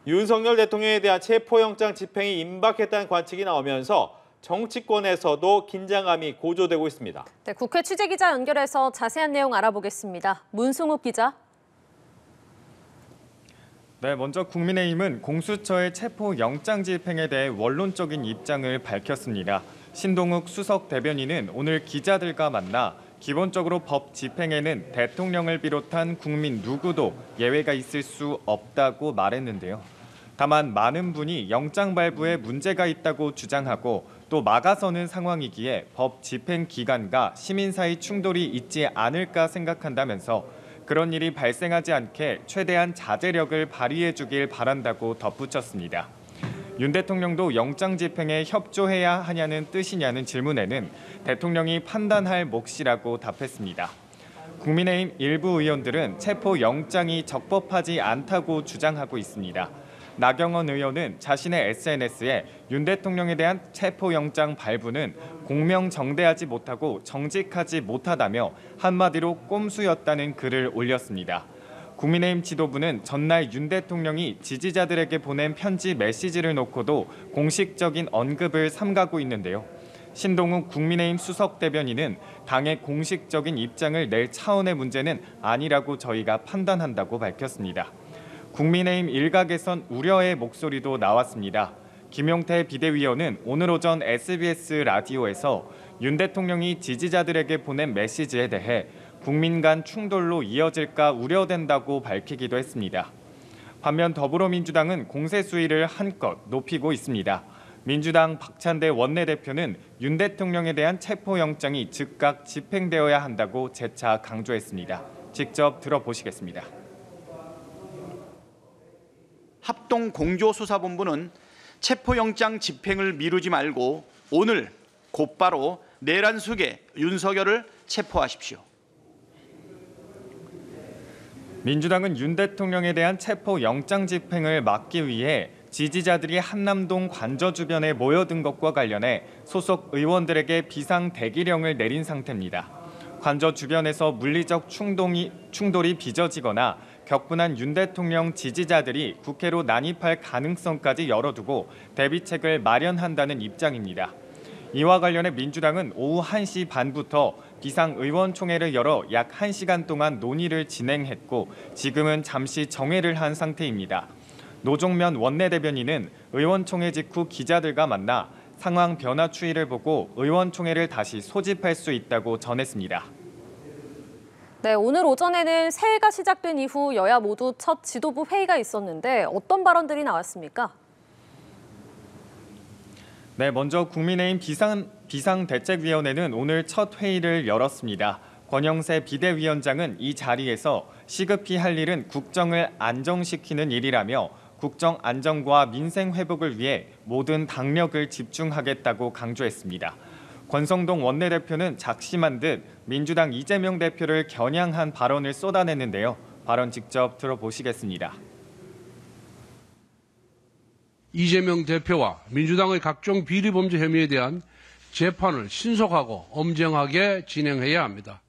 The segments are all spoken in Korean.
윤석열 대통령에 대한 체포영장 집행이 임박했다는 관측이 나오면서 정치권에서도 긴장감이 고조되고 있습니다. 네, 국회 취재기자 연결해서 자세한 내용 알아보겠습니다. 문승욱 기자. 네, 먼저 국민의힘은 공수처의 체포영장 집행에 대해 원론적인 입장을 밝혔습니다. 신동욱 수석 대변인은 오늘 기자들과 만나 기본적으로 법 집행에는 대통령을 비롯한 국민 누구도 예외가 있을 수 없다고 말했는데요. 다만 많은 분이 영장 발부에 문제가 있다고 주장하고 또 막아서는 상황이기에 법 집행 기간과 시민 사이 충돌이 있지 않을까 생각한다면서 그런 일이 발생하지 않게 최대한 자제력을 발휘해 주길 바란다고 덧붙였습니다. 윤 대통령도 영장 집행에 협조해야 하냐는 뜻이냐는 질문에는 대통령이 판단할 몫이라고 답했습니다. 국민의힘 일부 의원들은 체포영장이 적법하지 않다고 주장하고 있습니다. 나경원 의원은 자신의 SNS에 윤 대통령에 대한 체포영장 발부는 공명정대하지 못하고 정직하지 못하다며 한마디로 꼼수였다는 글을 올렸습니다. 국민의힘 지도부는 전날 윤 대통령이 지지자들에게 보낸 편지 메시지를 놓고도 공식적인 언급을 삼가고 있는데요. 신동욱 국민의힘 수석 대변인은 당의 공식적인 입장을 낼 차원의 문제는 아니라고 저희가 판단한다고 밝혔습니다. 국민의힘 일각에선 우려의 목소리도 나왔습니다. 김용태 비대위원은 오늘 오전 SBS 라디오에서 윤 대통령이 지지자들에게 보낸 메시지에 대해 국민 간 충돌로 이어질까 우려된다고 밝히기도 했습니다. 반면 더불어민주당은 공세 수위를 한껏 높이고 있습니다. 민주당 박찬대 원내대표는 윤 대통령에 대한 체포영장이 즉각 집행되어야 한다고 재차 강조했습니다. 직접 들어보시겠습니다. 합동공조수사본부는 체포영장 집행을 미루지 말고 오늘 곧바로 내란 속에 윤석열을 체포하십시오. 민주당은 윤 대통령에 대한 체포영장 집행을 막기 위해 지지자들이 한남동 관저 주변에 모여든 것과 관련해 소속 의원들에게 비상 대기령을 내린 상태입니다. 관저 주변에서 물리적 충돌이 빚어지거나 격분한 윤 대통령 지지자들이 국회로 난입할 가능성까지 열어두고 대비책을 마련한다는 입장입니다. 이와 관련해 민주당은 오후 1시 반부터 비상의원총회를 열어 약 1시간 동안 논의를 진행했고 지금은 잠시 정회를 한 상태입니다. 노종면 원내대변인은 의원총회 직후 기자들과 만나 상황 변화 추이를 보고 의원총회를 다시 소집할 수 있다고 전했습니다. 네, 오늘 오전에는 새해가 시작된 이후 여야 모두 첫 지도부 회의가 있었는데 어떤 발언들이 나왔습니까? 네, 먼저 국민의힘 비상대책위원회는 오늘 첫 회의를 열었습니다. 권영세 비대위원장은 이 자리에서 시급히 할 일은 국정을 안정시키는 일이라며 국정 안정과 민생 회복을 위해 모든 당력을 집중하겠다고 강조했습니다. 권성동 원내대표는 작심한 듯 민주당 이재명 대표를 겨냥한 발언을 쏟아냈는데요. 발언 직접 들어보시겠습니다. 이재명 대표와 민주당의 각종 비리범죄 혐의에 대한 재판을 신속하고 엄정하게 진행해야 합니다.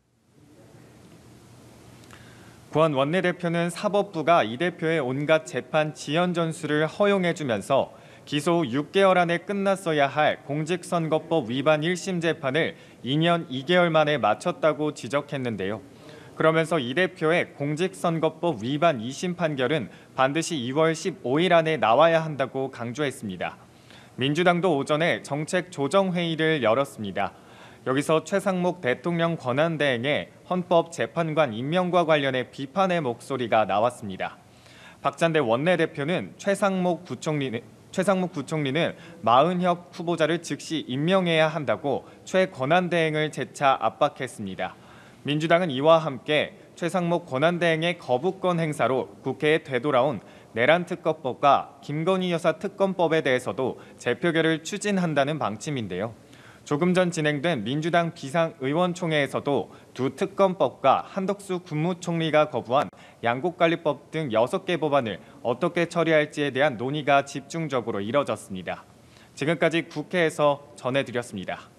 권 원내대표는 사법부가 이 대표의 온갖 재판 지연 전수를 허용해주면서 기소 후 6개월 안에 끝났어야 할 공직선거법 위반 1심 재판을 2년 2개월 만에 마쳤다고 지적했는데요. 그러면서 이 대표의 공직선거법 위반 2심 판결은 반드시 2월 15일 안에 나와야 한다고 강조했습니다. 민주당도 오전에 정책조정회의를 열었습니다. 여기서 최상목 대통령 권한대행의 헌법재판관 임명과 관련해 비판의 목소리가 나왔습니다. 박찬대 원내대표는 최상목 부총리는 마은혁 후보자를 즉시 임명해야 한다고 최 권한대행을 재차 압박했습니다. 민주당은 이와 함께 최상목 권한대행의 거부권 행사로 국회에 되돌아온 내란특검법과 김건희 여사 특검법에 대해서도 재표결을 추진한다는 방침인데요. 조금 전 진행된 민주당 비상의원총회에서도 두 특검법과 한덕수 국무총리가 거부한 양곡관리법 등 6개 법안을 어떻게 처리할지에 대한 논의가 집중적으로 이뤄졌습니다. 지금까지 국회에서 전해드렸습니다.